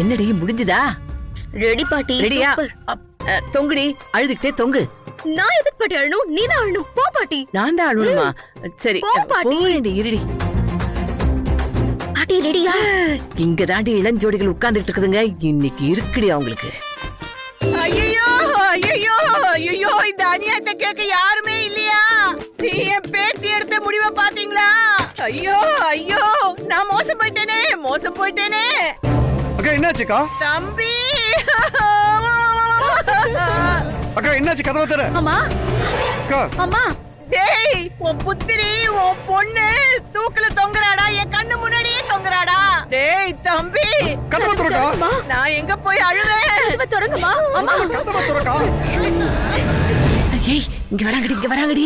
என்னடி முடிஞ்சுதா? ரெடி பாட்டி. ரெடியா? தொங்குடி, அழுதுகிட்டே தொங்கு. நான் எதுக்கு பாட்டி அழணும்? நீ தான் அழணும். போ பாட்டி. நான் தான் அழணுமா? சரி போறேன்டி, இருடி. பாட்டி ரெடியா? இங்க தாண்டி இளஞ்சோடிகள் உட்கார்ந்துட்டு இருக்குதுங்க. இன்னைக்கு இருக்குடி அவங்களுக்கு. ஐயோ ஐயோ ஐயோ, இந்த அநியாயத்தை கேட்க யாருமே இல்லையா? என் பேத்தி எடுத்த முடிவை பாத்தீங்களா? ஐயோ ஐயோ, நான் மோசம் போயிட்டேனே. அக்கா என்னாச்சுக்கா? தம்பி அக்கா என்னாச்சு? கதவை தர. அம்மா அக்கா. அம்மா. டேய், உன் புத்திரி உன் பொண்ணு தூக்குல தொங்குறாடா, என் கண்ணு முன்னாடியே தொங்குறாடா. டேய் தம்பி, கதவை திறக்கா. நான் எங்க போய் அழுவேன்? கதவை திறங்கம்மா. அம்மா கதவை திறக்கா. ஏய், இங்க வராங்கடி.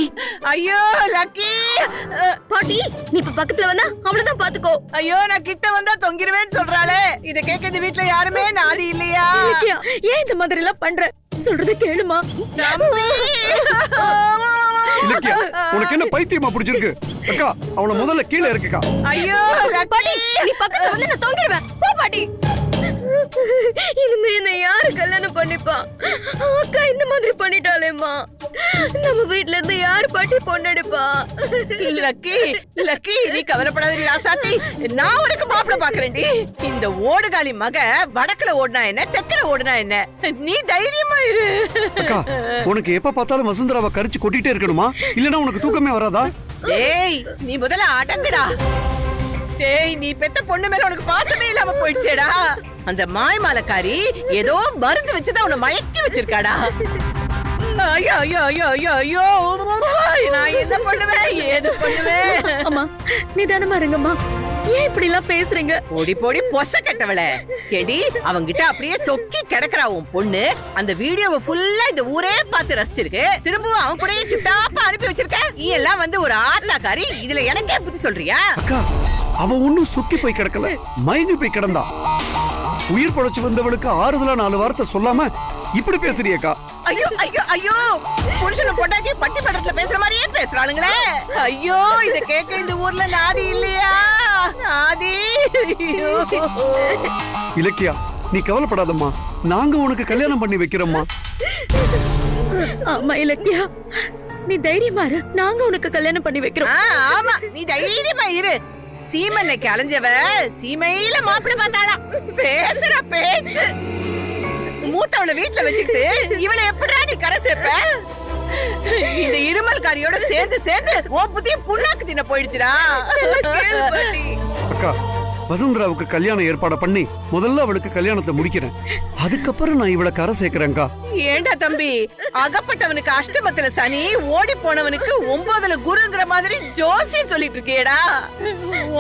ஐயோ லக்கி. பாட்டி, நீ இப்ப பக்கத்துல வந்தா அவ்வளவுதான் பாத்துக்கோ. ஐயோ, நான் கிட்ட வந்தா தொங்கிருவேன்னு சொல்றாளே. இத கேட்க இந்த வீட்ல யாருமே நாதி இல்லையா? ஏன் இந்த மாதிரி எல்லாம் பண்ற? சொல்றத கேளுமா. இலக்கியா, உனக்கு என்ன பைத்தியமா பிடிச்சிருக்கு? அக்கா, அவள முதல்ல கீழே இருக்குக்கா. ஐயோ பாட்டி, நீ பக்கத்துல வந்து நான் தொங்கிடுவேன். போ பாட்டி. இனிமே என்ன யாரு கல்யாணம் பண்ணிப்பா? அக்கா இந்த மாதிரி பண்ணிட்டாளேம்மா. நம்ம வீட்ல இருந்து யாரு பாட்டி பொண்ணெடுப்பா? லக்கி, நீ கவலைப்படாதடி ராசாத்தி. நான் உனக்கு மாப்பிள்ளை பாக்குறேன்டி. இந்த ஓடுகாலி மக வடக்குல ஓடுனா என்ன, தெற்குல ஓடுனா என்ன? நீ தைரியமா இரு. அக்கா, உனக்கு எப்ப பார்த்தாலும் வசுந்தராவை கரிச்சு கொட்டிட்டே இருக்கணுமா? இல்லனா உனக்கு தூக்கமே வராதா? ஏய், நீ முதல்ல அடங்குடா. டேய், நீ பெத்த பொண்ணு மேல உனக்கு பாசமே இல்லாம போயிடுச்சேடா. அந்த மாயமாலக்காரி ஏதோ மருந்து வச்சுதான் உன்னை மயக்கி வச்சிருக்காடா. ஐயோ ஐயோ ஐயோ ஐயோ ஐயோ, நான் என்ன பண்ணுவேன், ஏது பண்ணுவேன்? அம்மா நிதானமா இருங்கம்மா. ஏன் இப்படி எல்லாம் பேசுறீங்க? போடி பொச கட்டவள. கேடி, அவங்கிட்ட அப்படியே சொக்கி கிடக்குறா உன் பொண்ணு. அந்த வீடியோவை ஃபுல்லா இந்த ஊரே பார்த்து ரசிச்சிருக்கு. திரும்பவும் அவன் கூட சுட்டாப்பா அனுப்பி வச்சிருக்க. நீ எல்லாம் வந்து ஒரு ஆத்தாக்காரி, இதுல எனக்கே புத்தி சொல்றியா? அக்கா, அவ ஒண்ணும் சொக்கி போய் கிடக்கல, மயங்கி போய் கிடந்தா. உயிர் படைச்சு வந்தவளுக்கு ஆறுதலா 4 வார்த்தை சொல்லாம இப்படி பேசுறியக்கா? ஐயோ ஐயோ ஐயோ, புருஷனை பொண்டாட்டி பட்டி படத்துல பேசுற மாதிரியே பேசுறாளுங்களே. ஐயோ, இத கேட்க இந்த ஊர்ல நாதி இல்லையா? நாதி. இலக்கியா, நீ கவலைப்படாதம்மா, நாங்க உனக்கு கல்யாணம் பண்ணி வைக்கிறோம்மா. ஆமா இலக்கியா, நீ தைரியமா இரு. நாங்க உனக்கு கல்யாணம் பண்ணி வைக்கிறோம். ஆமா, நீ தைரியமா இரு. சீமன்னைக்கு அலைஞ்சவ சீமையில மாப்பிள்ளை பார்த்தாளாம். பேசுற பேச்சு. மூத்தவளை வீட்டுல வச்சுக்கிட்டு இவளை எப்படா நீ கரை சேர்ப்ப? இந்த இருமல்காரியோட சேர்ந்து ஓ புதிய புண்ணாக்கு தின போயிடுச்சுடா. அக்கா, வசுந்தராவுக்கு கல்யாண ஏற்பாடு பண்ணி முதல்ல அவளுக்கு கல்யாணத்தை முடிக்கிறேன். அதுக்கப்புறம் நான் இவளை கரை சேர்க்கிறேன்க்கா. ஏண்டா தம்பி, அகப்பட்டவனுக்கு அஷ்டமத்துல சனி, ஓடி போனவனுக்கு 9ல குருங்கிற மாதிரி ஜோசியம் சொல்லிட்டு இருக்கியேடா.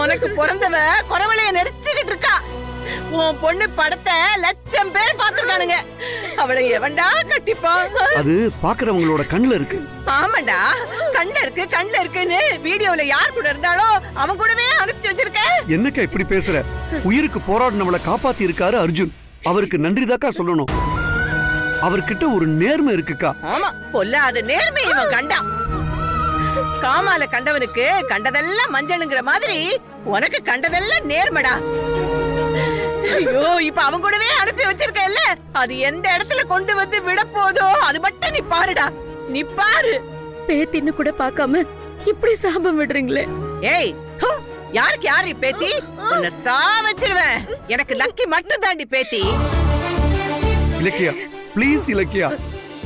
உனக்கு பிறந்தவ குறவளைய நெரிச்சுக்கிட்டு இருக்கா. உன் பொண்ணு படத்தை லட்சம் பேர் பாத்துருக்கானுங்க. அவளை எவன்டா கட்டிப்பான்? அது பாக்குறவங்களோட கண்ணுல இருக்கு. ஆமாண்டா, கண்ணுல இருக்குன்னு வீடியோல யார் கூட இருந்தாலோ அவன் கூடவே அனுப்பிச்சு வச்சிருக்க. என்னக்கா இப்படி பேசுற? உயிருக்கு போராடினவளை காப்பாத்தி இருக்காரு அர்ஜுன். அவருக்கு நன்றிதாக்கா சொல்லணும். அவர்கிட்ட ஒரு நேர்மை இருக்குக்கா. ஆமா, பொல்லாத நேர்மை இவன் கண்டான். காமால கண்டவனுக்கு கண்டதெல்லாம் மஞ்சளுங்கிற மாதிரி உனக்கு கண்டதெல்லாம் நேர்மடா. ஐயோ, இப்ப அவன் கூடவே அனுப்பி வச்சிருக்கல, அது எந்த இடத்துல கொண்டு வந்து விட போதோ அது மட்டும் நீ பாருடா. நீ பாரு. பேத்தின்னு கூட பார்க்காம இப்படி சாபம் விடுறீங்களே. ஏய், யாருக்கு யாரு பேத்தி? உன்னை சாவச்சிருவேன். எனக்கு லக்கி மட்டும் தாண்டி பேத்தி. இலக்கியா, பிளீஸ் இலக்கியா,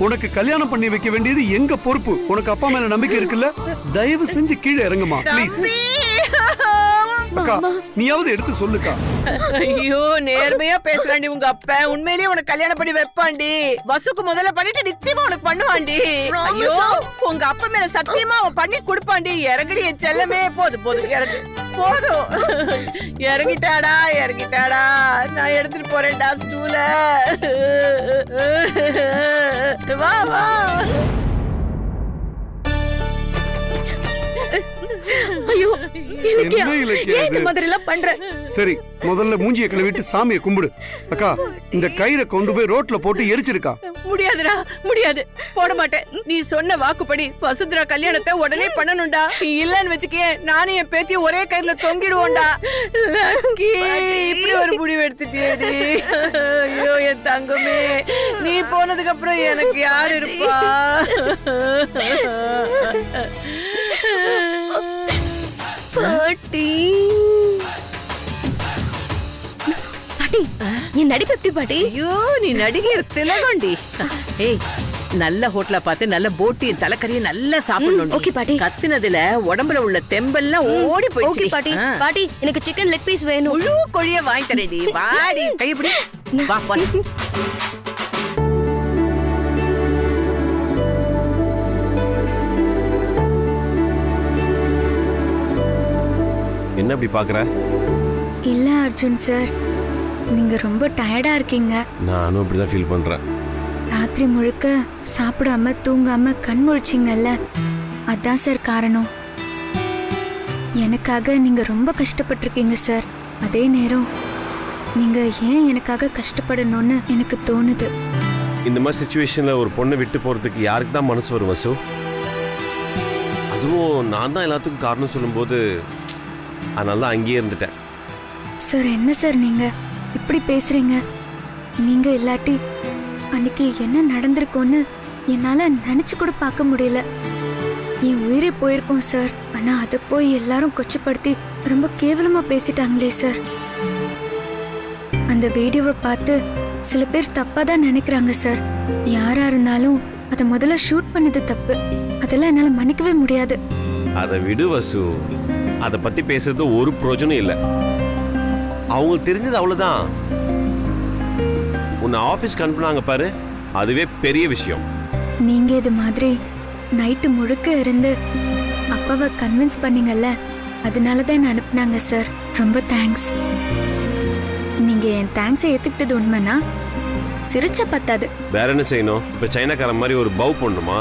உனக்கு கல்யாணம் பண்ணி வைக்க வேண்டியது எங்க பொறுப்பு. உனக்கு அப்பா மேல நம்பிக்கை இருக்குல்ல? தயவு செஞ்சு கீழே இறங்குமா ப்ளீஸ். அக்கா, நீயாவது எடுத்து சொல்லுக்கா. ஐயோ, நேர்மையா பேசுறாண்டி உங்க அப்பா. உண்மையிலேயே உனக்கு கல்யாணம் பண்ணி வைப்பாண்டி. வசுக்கு முதல்ல பண்ணிட்டு நிச்சயமா உனக்கு பண்ணுவாண்டி. ஐயோ, உங்க அப்பா மேல சத்தியமா அவன் பண்ணி கொடுப்பாண்டி. இறங்கடி என் செல்லமே. போதும் இறங்கு, போதும். இறங்கிட்டாடா. நான் எடுத்துட்டு போறேன்டா ஸ்டூல. வா. ஐயோ இலக்கியா, என்ன இலக்கியா ஏன் இந்த இது? மாதிரி எல்லாம் பண்ற? சரி முதல்ல மூஞ்சியை கழுவிட்டு சாமியை கும்பிடு. அக்கா இந்த கயிறை கொண்டு போய் ரோட்ல போட்டு எரிச்சிருக்கா. முடியாதுடா, முடியாது, போட மாட்டேன். நீ சொன்ன வாக்குப்படி வசுந்தரா கல்யாணத்தை உடனே பண்ணணும்டா. நீ இல்லன்னு வச்சுக்கே, நானும் என் பேத்தியும் ஒரே கயிறுல தொங்கிடுவோம்டா. லக்கி, இப்படி ஒரு முடிவு எடுத்துட்டியேடி. ஐயோ என் தங்கமே, நீ போனதுக்கு அப்புறம் எனக்கு யார் இருப்பா? பாட்டி பாட்டி, என் நடிப்பு எப்படி பாட்டி? ஐயோ நீ நடிகர் திலகண்டி. ஏய், நல்ல ஹோட்டலா பார்த்து நல்ல போட்டியும் தலைக்கறியும் நல்லா சாப்பிடணும். ஓகே பாட்டி. கத்துனதுல உடம்புல உள்ள தெம்பெல்லாம் ஓடி ஓகே போயிடுச்சு. பாட்டி. பாட்டி, எனக்கு சிக்கன் லெக் பீஸ் வேணும். முழு கோழிய வாங்கி தரேன்டி. வாடி, கைப்பிடி வா போ. என்ன இப்படி பாக்குற? இல்ல அர்ஜுன் சார், நீங்க ரொம்ப டயர்டா இருக்கீங்க. நானும் இப்படிதான் ஃபீல் பண்றேன். ராத்திரி முழுக்க சாப்பிடாம தூங்காம கண் முழிச்சிங்கல்ல, அதான் சார் காரணம். எனக்காக நீங்க ரொம்ப கஷ்டப்பட்டிருக்கீங்க சார். அதே நேரம் நீங்க ஏன் எனக்காக கஷ்டப்படணும்னு எனக்கு தோணுது. இந்த மாதிரி சுச்சுவேஷன்ல ஒரு பொண்ணை விட்டு போறதுக்கு யாருக்கு தான் மனசு வரும் வசு? அதுவும் நான் தான் எல்லாத்துக்கும் காரணம் சொல்லும்போது அதனால தான் அங்கேயே இருந்துட்டேன். சார் என்ன சார் நீங்க இப்படி பேசுறீங்க? நீங்க இல்லாட்டி அன்னைக்கு என்ன நடந்திருக்கோன்னு என்னால நினைச்சு கூட பார்க்க முடியல. என் உயிரே போயிருக்கோம் சார். ஆனா அதை போய் எல்லாரும் கொச்சப்படுத்தி ரொம்ப கேவலமா பேசிட்டாங்களே சார். அந்த வீடியோவை பார்த்து சில பேர் தப்பா தான் நினைக்கிறாங்க சார். யாரா இருந்தாலும் அதை முதல்ல ஷூட் பண்ணது தப்பு. அதெல்லாம் என்னால மன்னிக்கவே முடியாது. அதை விடு வசு, அதை பத்தி பேசுறது ஒரு பிரயோஜனம் இல்லை. அவங்களுக்கு தெரிஞ்சது அவ்வளவுதான். உன்னை ஆபீஸ்க்கு அனுப்புனாங்க பாரு, அதுவே பெரிய விஷயம். நீங்க இது மாதிரி நைட்டு முழுக்க இருந்து அப்பாவை கன்வின்ஸ் பண்ணீங்கல்ல, அதனால தான் என்ன அனுப்புனாங்க சார். ரொம்ப தேங்க்ஸ். நீங்க என் தேங்க்ஸை ஏத்துக்கிட்டது உண்மைனா சிரிச்ச பத்தாது. வேற என்ன செய்யணும்? இப்ப சைனாக்கார மாதிரி ஒரு பவ் பண்ணுமா?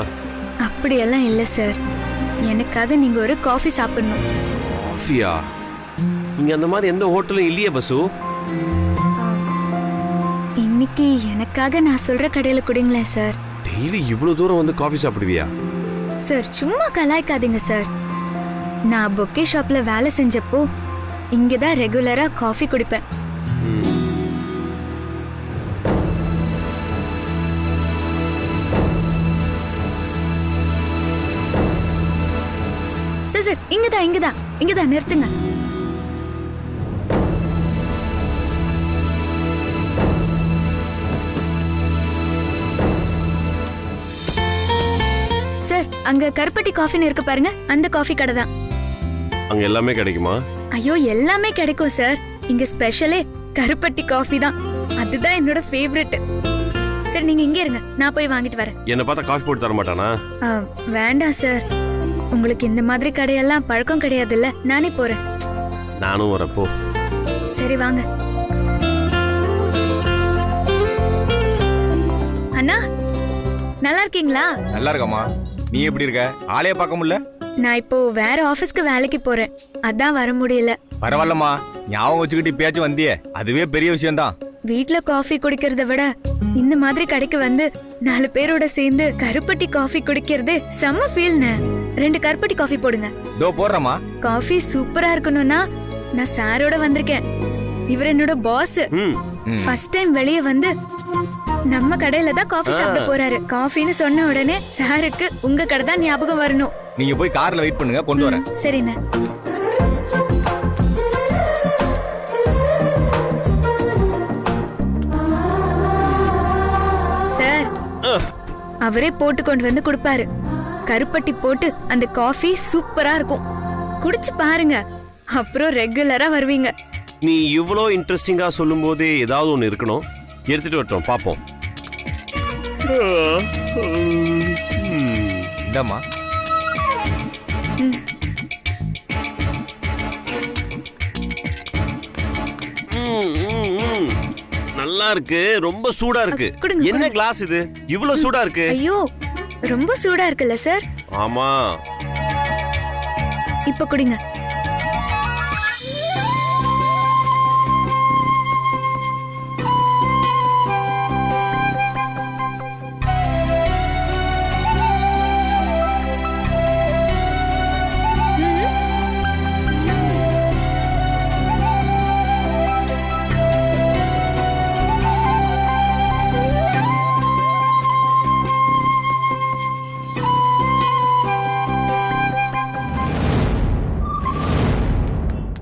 அப்படியெல்லாம் இல்லை சார். எனக்காக நீங்க ஒரு காஃபி சாப்பிடணும். காஃபியா? இங்க அந்த மாதிரி எந்த ஹோட்டலும் இல்லையே பசு. இன்னைக்கு எனக்காக நான் சொல்ற கடையில குடிங்களேன் சார். டெய்லி இவ்வளவு தூரம் வந்து காஃபி சாப்பிடுவியா? சார் சும்மா கலாய்க்காதீங்க சார். நான் பொக்கே ஷாப்ல வேலை செஞ்சப்போ இங்கதான் ரெகுலரா காஃபி குடிப்பேன். சார் சார், இங்கதான் நிறுத்துங்க. சார், அங்க கருப்பட்டி காஃபின்னு இருக்கு பாருங்க, அந்த காஃபி கடை தான். அங்க எல்லாமே கிடைக்குமா? ஐயோ எல்லாமே கிடைக்கும் சார். இங்க ஸ்பெஷலே கருப்பட்டி காஃபி தான். அதுதான் என்னோட ஃபேவரட். சரி நீங்க இங்கே இருங்க, நான் போய் வாங்கிட்டு வரேன். என்ன பார்த்தா காஃபி போட்டு தர மாட்டானா? வேண்டாம் சார், உங்களுக்கு இந்த மாதிரி கடையெல்லாம் பழக்கம் கிடையாதுல்ல. நானே போறேன். நானும் வரப்போ. சரி வாங்க. அண்ணா நல்லா இருக்கீங்களா? நல்லா இருக்கம்மா. நீ எப்படி இருக்க? ஆளைய பார்க்க முடியல. நான் இப்போ வேற ஆபீஸ்க்கு வேலைக்கு போறேன், அதான் வர முடியல. பரவாயில்லம்மா, ஞாபகம் வச்சுக்கிட்டு பேச்சு வந்தியே, அதுவே பெரிய விஷயம்தான். வீட்ல காஃபி குடிக்கிறத விட இந்த மாதிரி கடைக்கு வந்து 4 பேரோட சேர்ந்து கருப்பட்டி காஃபி குடிக்கிறது செம்ம ஃபீல்னு. 2 கருப்பட்டி காஃபி போடுங்க. இதோ போடுறமா. காஃபி சூப்பரா இருக்கணும்னா நான் சாரோட வந்திருக்கேன். இவர் என்னோட பாஸ். ஃபர்ஸ்ட் டைம் வெளியே வந்து நம்ம கடையில தான் காஃபி சாப்பிட போறாரு. காஃபின்னு சொன்ன உடனே சாருக்கு உங்க கடை தான் ஞாபகம் வரணும். நீங்க போய் கார்ல வெயிட் பண்ணுங்க, கொண்டு வரேன். சரிண்ணே. சார், அவரே போட்டு கொண்டு வந்து கொடுப்பாரு. கருப்பட்டி போட்டு அந்த காஃபி சூப்பரா இருக்கும். குடிச்சு பாருங்க, அப்புறம் ரெகுலரா வருவீங்க. நீ இவ்வளோ இன்ட்ரெஸ்டிங்கா சொல்லும் போதே ஏதாவது ஒன்று இருக்கணும். எடுத்துட்டு வரட்டும், பாப்போம். இந்தம்மா. நல்லா இருக்கு. ரொம்ப சூடா இருக்கு. கொடுங்க, என்ன கொடுங்க. கிளாஸ் இது? இவ்வளவு சூடா இருக்கு. ஐயோ ரொம்ப சூடா இருக்குல்ல சார்? ஆமா. இப்ப குடிங்க.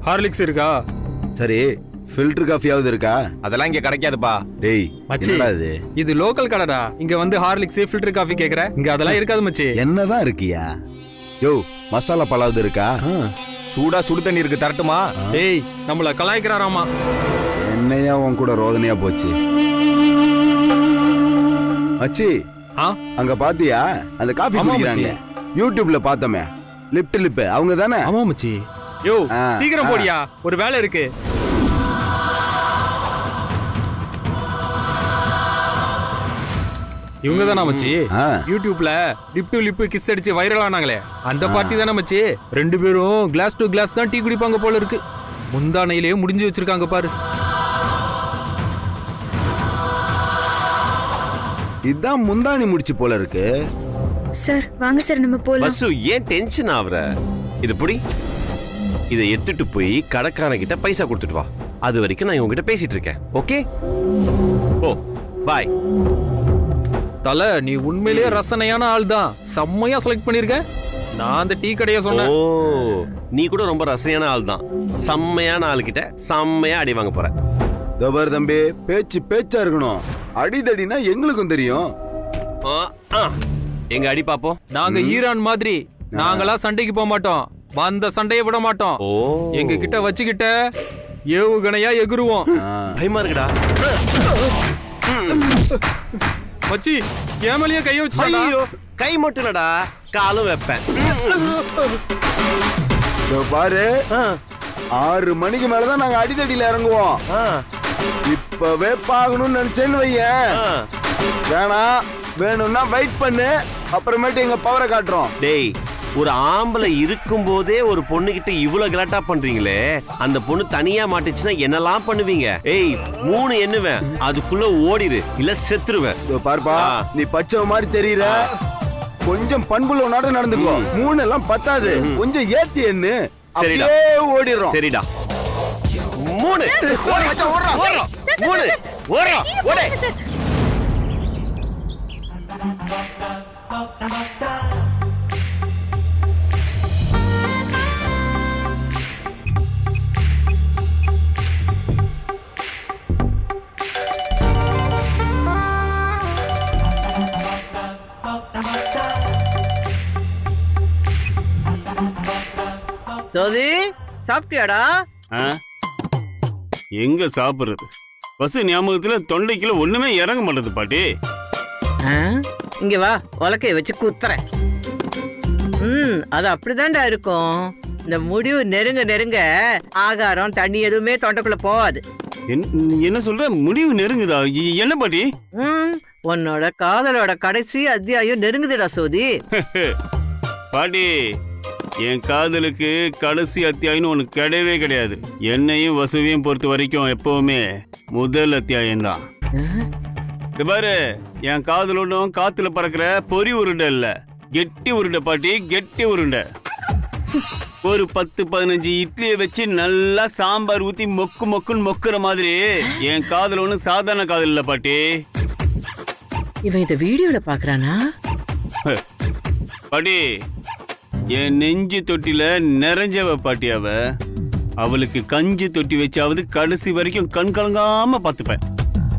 ஹார்லிக்ஸ் இருக்கா? சரி ஃபில்டர் காஃபியாவது இருக்கா? அதெல்லாம் இங்க கிடைக்காதுப்பா. டேய் மச்சி, என்னடா இது? இது லோக்கல் கடைடா. இங்க வந்து ஹார்லிக்ஸ் ஃபில்டர் காஃபி கேக்குற? இங்க அதெல்லாம் இருக்காது மச்சி. என்னதான் இருக்கியா? யோ மசாலா பழாவது இருக்கா? சூடா சுடு தண்ணி இருக்கு, தரட்டுமா? டேய் நம்மள கலாய்க்கறாராமா. என்னையா உன் கூட ரோதனையா போச்சு? மச்சி அங்க பாத்தியா அந்த காஃபி குடிக்கிறாங்க? யூடியூப்ல பார்த்தோமே, லிப் அவங்க தானே? ஆமா மச்சி. யோ சீக்கிரம் போடியா, ஒரு வேலை இருக்கு. இவங்க தானா மச்சி? யூடியூப்ல லிப் டு லிப் கிஸ் அடிச்சு வைரல் ஆனாங்களே, அந்த பார்ட்டி தானே மச்சி? 2 பேரும் கிளாஸ் டு கிளாஸ் தான் டீ குடிப்பாங்க போல இருக்கு. முந்தானையிலேயே முடிஞ்சு வச்சிருக்காங்க பாரு. இதான் முந்தானி முடிச்சு போல இருக்கு. சார் வாங்க சார், நம்ம போலாம். வசு ஏன் டென்ஷன் ஆவற? இது புடி, இதை எடுத்துட்டு போய் கடைக்காரன் கிட்ட பைசா கொடுத்துட்டு வா. அது வரைக்கும் நான் உங்ககிட்ட பேசிட்டு இருக்கேன். ஓகே, ஓ பாய். தல, நீ உண்மையிலேயே ரசனையான ஆள் தான். செம்மையா செலக்ட் பண்ணிருக்க. நான் அந்த டீ கடையை சொன்னேன். ஓ, நீ கூட ரொம்ப ரசனையான ஆள் தான். செம்மையான ஆள் கிட்ட செம்மையா அடி வாங்க போற. தோபர் தம்பி, பேச்சு பேச்சா இருக்கணும். அடிதடினா எங்களுக்கும் தெரியும். எங்க அடி பாப்போம். நாங்க ஈரான் மாதிரி நாங்களா சண்டைக்கு போக மாட்டோம். வந்த சண்டையை விட மாட்டோம். எங்க கிட்ட வச்சுக்கிட்ட ஏவுகணையா எகுருவோம். பயமா இருக்குடா மச்சி. ஏமலியா கைய வச்சு. ஐயோ, கை மட்டும் இல்லடா, காலும் வைப்பேன். பாரு, 6 மணிக்கு மேலதான் நாங்க அடிதடியில இறங்குவோம். இப்பவே பாக்கணும்னு நினைச்சேன்னு வையேன். வேணாம், வேணும்னா வெயிட் பண்ணு, அப்புறமேட்டு எங்க பவரை காட்டுறோம். டேய், ஒரு ஆம்பளை இருக்கும் போதே ஒரு பொண்ணு கிட்ட இவ்வளவு கலாட்டா பண்றீங்களே, அந்த பொண்ணு தனியா மாட்டுச்சுன்னா என்னெல்லாம் பண்ணுவீங்க? ஏய், 3 எண்ணுவேன், அதுக்குள்ள ஓடிரு, இல்ல செத்துருவேன். பார்ப்பா, நீ பச்சை மாதிரி தெரியற. கொஞ்சம் பண்புள்ள நாடு நடந்துக்கோ. 3 எல்லாம் பத்தாது, கொஞ்சம் ஏத்தி எண்ணு. சரிடா, ஓடிடுறோம். சரிடா. 3 ஓடுறோம். சோதி, சாப்பிட்டியாடா? எங்க சாப்பிடுறது? பஸ் ஞாபகத்துல தொண்டைக்குள்ள ஒண்ணுமே இறங்க மாட்டேது பாட்டி. இங்க வா, உலக்கைய வச்சு குத்துறேன். அது அப்படிதான்டா இருக்கும். இந்த முடிவு நெருங்க நெருங்க ஆகாரம் தண்ணி எதுவுமே தொண்டைக்குள்ள போகாது. என்ன சொல்ற? முடிவு நெருங்குதா? என்ன பாட்டி? உன்னோட காதலோட கடைசி அத்தியாயம் நெருங்குதுடா சோதி. பாட்டி, என் காதலுக்கு கடைசி அத்தியாயம்னு ஒண்ணு கிடையவே கிடையாது. என்னையும் வசுவையும் பொறுத்த வரைக்கும் எப்பவுமே முதல் அத்தியாயம் தான். பாரு, என் காதல் ஒன்றும் காத்துல பறக்கிற பொறி உருண்டை இல்ல, கெட்டி உருண்டை பாட்டி, கெட்டி உருண்டை. ஒரு 10-15 இட்லியை வச்சு நல்லா சாம்பார் ஊத்தி மொக்கு மொக்குன்னு மொக்குற மாதிரி என் காதல் ஒன்றும் சாதாரண காதல் இல்ல பாட்டி. இவன் இந்த வீடியோல பாக்குறானா? பாட்டி, என் நெஞ்சு தொட்டில நிறைஞ்சவ பாட்டி அவ. அவளுக்கு கஞ்சி தொட்டி வச்சாவது கடைசி வரைக்கும் கண் கலங்காம பாத்துப்பேன்.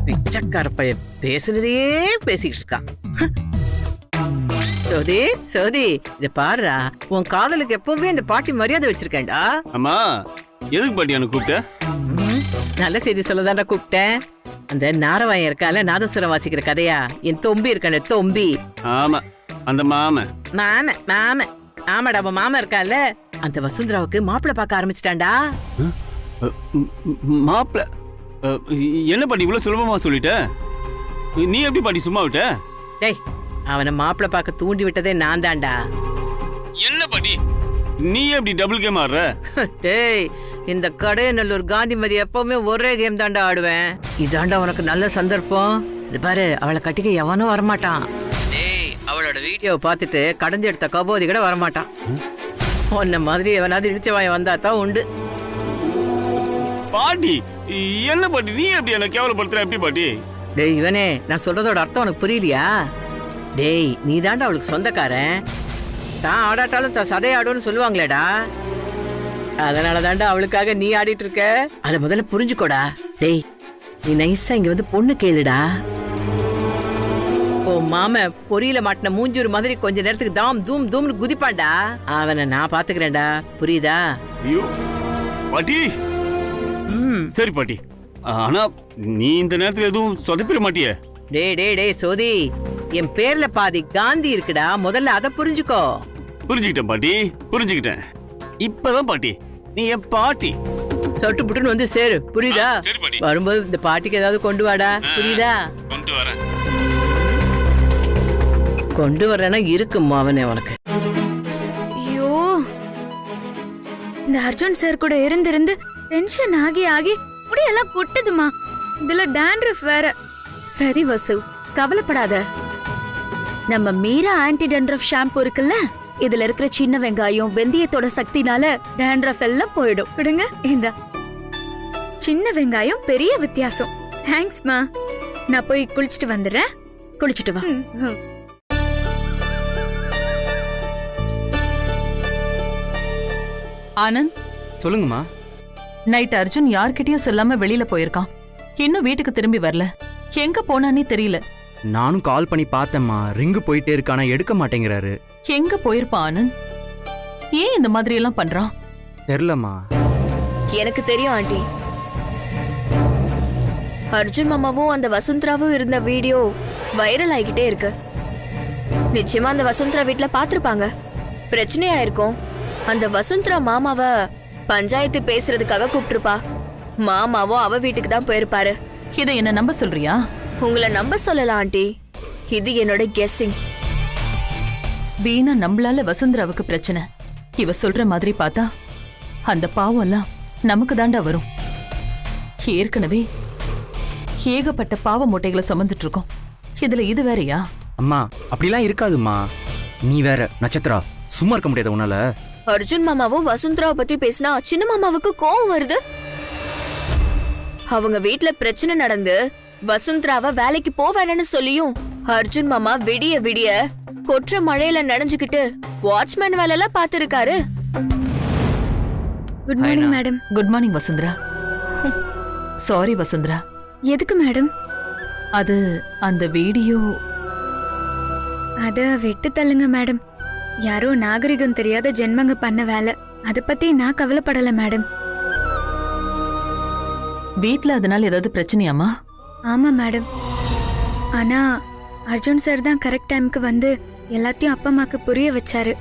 பிச்சைக்கார பையன் பேசுனதையே பேசிட்டு இருக்கான். சோதி, சோதி, இத பாருடா, உன் காதலுக்கு எப்பவுமே இந்த பாட்டி மரியாதை வச்சிருக்கேன்டா. ஆமா, எதுக்கு பாட்டி எனக்கு கூப்பிட்ட? நல்ல செய்தி சொல்லதான்டா கூப்பிட்டேன். அந்த நாரவாயம் இருக்கால, நாதசுரம் வாசிக்கிற கதையா, என் தொம்பி இருக்கான தொம்பி. ஆமா, அந்த மாம மாம மாம ஆமாடா, அவன் மாமா இருக்கால, அந்த வசுந்தராவுக்கு மாப்பிள்ளை பார்க்க ஆரம்பிச்சிட்டான்டா. மாப்பிள்ள? என்ன பாட்டி இவ்வளவு சுலபமா சொல்லிட்ட? நீ எப்படி பாட்டி சும்மா விட்ட? டேய், அவனை மாப்பிள்ளை பார்க்க தூண்டி விட்டதே நான் தான்டா. என்ன பாட்டி நீ எப்படி டபுள் கேம் ஆடுற? டேய் இந்த கடையநல்லூர் காந்திமதி எப்பவுமே ஒரே கேம் தாண்டா ஆடுவேன். இதாண்டா உனக்கு நல்ல சந்தர்ப்பம். இது பாரு, அவளை கட்டிக்க எவனும் வரமாட்டான். டேய் அவளோட வீடியோ பார்த்துட்டு கடந்து எடுத்த கபோதி கூட வரமாட்டான். உன்ன மாதிரி எவனாவது இடிச்ச வாய வந்தா தான் உண்டு. பாட்டி என்ன பாட்டி, நீ எப்படி என்ன கேவலப்படுத்துற? எப்படி பாட்டி? டேய் இவனே, நான் சொல்றதோட அர்த்தம் உனக்கு புரியலையா? டேய் நீ தாண்டா அவளுக்கு சொந்தக்காரன். தான் ஆடாட்டாலும் தான் சதை ஆடுன்னு சொல்லுவாங்களேடா. அதனால தாண்டா அவளுக்காக நீ ஆடிட்டு இருக்க. அத முதல்ல புரிஞ்சுக்கோடா. டேய் நீ நைஸா இங்க வந்து பொண்ணு கேளுடா. ஓ மாம பொரியல மாட்டின மூஞ்சூர் மாதிரி கொஞ்ச நேரத்துக்கு தாம் தூம் தூம்னு குதிப்பான்டா. அவனை நான் பாத்துக்கிறேன்டா, புரியுதா? ஐயோ பாட்டி. சரி பாட்டி, ஆனா நீ இந்த நேரத்துல எதுவும் சொதப்பிட மாட்டியே? டேய் டேய் டேய் சோதி, என் பேர்ல பாதி காந்தி இருக்குடா. முதல்ல அத புரிஞ்சுக்கோ. புரிஞ்சுக்கிட்டேன் பாட்டி, புரிஞ்சுக்கிட்டேன். இப்பதான் பாட்டி நீ என் பாட்டி. சொட்டு புட்டுன்னு வந்து சேரு, புரியுதா? சரி பாட்டி. வரும்போது இந்த பாட்டிக்கு ஏதாவது கொண்டு வாடா, புரியுதா? கொண்டு வரேன். கொண்டு வரேன்னா இருக்குமா அவனே உனக்கு. ஐயோ, இந்த அர்ஜுன் சார் கூட இருந்து டென்ஷன் ஆகி ஆகி முடியெல்லாம் கொட்டுதுமா. இதுல டாண்ட்ரஃப் வேற. சரி வசு, கவலைப்படாத. நம்ம மீரா ஆன்டி டேண்ட்ரஃப் ஷாம்பு இருக்குல்ல, இதுல இருக்கிற சின்ன வெங்காயம் வெந்தயத்தோட சக்தினால டேண்ட்ரஃப் எல்லாம் போயிடும். விடுங்க. இந்த சின்ன வெங்காயம் பெரிய வித்தியாசம். தேங்க்ஸ்மா. நான் போய் குளிச்சிட்டு வந்துடுறேன். குளிச்சிட்டு வா. ஆனந்த், சொல்லுங்கம்மா. நைட் அர்ஜுன் யார்கிட்டயும் சொல்லாம வெளியில போயிருக்கான். இன்னும் வீட்டுக்கு திரும்பி வரல. எங்க போனானே தெரியல. நானும் கால் பண்ணி பார்த்தேம்மா, ரிங்கு போயிட்டே இருக்கானா, எடுக்க மாட்டேங்கிறாரு. எங்க போயிருப்பான் ஆனந்த்? ஏன் இந்த மாதிரி எல்லாம் பண்றான்? தெரியலம்மா. எனக்கு தெரியும் ஆண்டி. அர்ஜுன் மாமாவும் அந்த வசுந்தராவும் இருந்த வீடியோ வைரல் ஆகிக்கிட்டே இருக்கு. நிச்சயமா அந்த வசுந்தரா வீட்ல பாத்திருப்பாங்க. பிரச்சனையா இருக்கும். அந்த வசுந்தரா மாமாவ பஞ்சாயத்து பேசுறதுக்காக கூப்பிட்டுருப்பா. மாமாவும் அவ வீட்டுக்கு தான் போயிருப்பாரு. இதை என்ன நம்ப சொல்றியா? உங்களை நம்ப சொல்லலாம் ஆண்டி. இது என்னோட கெஸ்ஸிங். வீணா நம்மளால வசுந்தராவுக்கு பிரச்சனை. இவ சொல்ற மாதிரி பார்த்தா அந்த பாவம் எல்லாம் நமக்கு தாண்டா வரும். ஏற்கனவே ஏகப்பட்ட பாவ மூட்டைகளை சுமந்துட்டு இருக்கோம். இதுல இது வேறயா? அம்மா அப்படிலாம் இருக்காதும்மா. நீ வேற நட்சத்திரா, சும்மா இருக்க முடியாது உன்னால. அர்ஜுன் மாமாவும் வசுந்தராவை பத்தி பேசினா சின்ன மாமாவுக்கு கோவம் வருது. அவங்க வீட்ல பிரச்சனை நடந்து வசுந்தராவை வேலைக்கு போவேன்னு சொல்லியும் அர்ஜுன் மாமா விடிய விடிய கொற்ற மழையில நனைஞ்சுக்கிட்டு வாட்ச்மேன் வேலை எல்லாம் பாத்துருக்காரு. Good morning madam. Good morning Vasundhara. Sorry Vasundhara. எதுக்கு மேடம்? அது அந்த வீடியோ. அத விட்டு தள்ளுங்க மேடம். யாரோ நாகரிகம் தெரியாத ஜென்மங்க பண்ண வேலை. அத பத்தி நான் கவலைப்படல மேடம். வீட்ல அதனால ஏதாவது பிரச்சனையாமா? ஆமா மேடம். ஆனா அர்ஜுன் சார் தான் கரெக்ட் டைம்க்கு வந்து எல்லாத்தையும் அப்பா அம்மாக்கு புரிய வச்சாரு.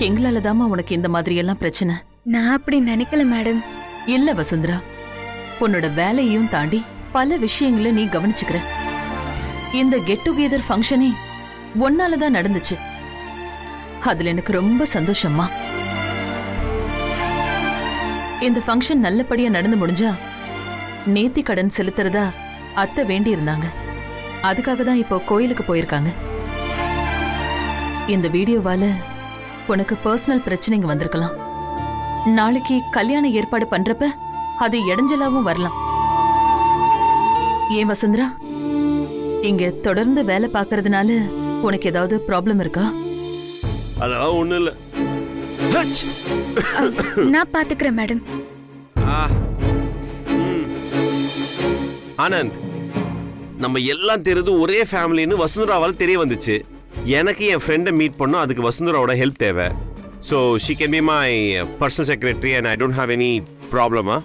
எங்களாலதாமா உனக்கு இந்த மாதிரி எல்லாம் பிரச்சனை. நான் அப்படி நினைக்கல மேடம். இல்ல வசுந்தரா, உன்னோட வேலையையும் தாண்டி பல விஷயங்களை நீ கவனிச்சுக்கிற. இந்த கெட் டுகெதர் ஃபங்க்ஷனே ஒன்னாலதான் நடந்துச்சு. அதுல எனக்கு ரொம்ப சந்தோஷமா. இந்த ஃபங்க்ஷன் நல்லபடியா நடந்து முடிஞ்சா நேத்தி கடன் செலுத்துறதா அத்தை வேண்டி இருந்தாங்க. அதுக்காக தான் இப்போ கோயிலுக்கு போயிருக்காங்க. இந்த வீடியோவால உனக்கு பர்சனல் பிரச்சனைங்க வந்திருக்கலாம். நாளைக்கு கல்யாண ஏற்பாடு பண்றப்ப அது இடைஞ்சலாவும் வரலாம். ஏன் வசுந்தரா, இங்க தொடர்ந்து வேலை பார்க்கறதுனால உனக்கு ஏதாவது ப்ராப்ளம் இருக்கா? அதெல்லாம் ஒண்ணும் இல்ல. நான் பாத்துக்கிறேன் மேடம். ஆனந்த், நம்ம எல்லாம் தெரிஞ்சது ஒரே ஃபேமிலின்னு வசுந்தராவால் தெரிய வந்துச்சு. எனக்கு என் ஃப்ரெண்டை மீட் பண்ணோம். அதுக்கு வசுந்தராவோட ஹெல்ப் தேவை. So she can be my personal secretary and I don't have any ப்ராப்ளமா?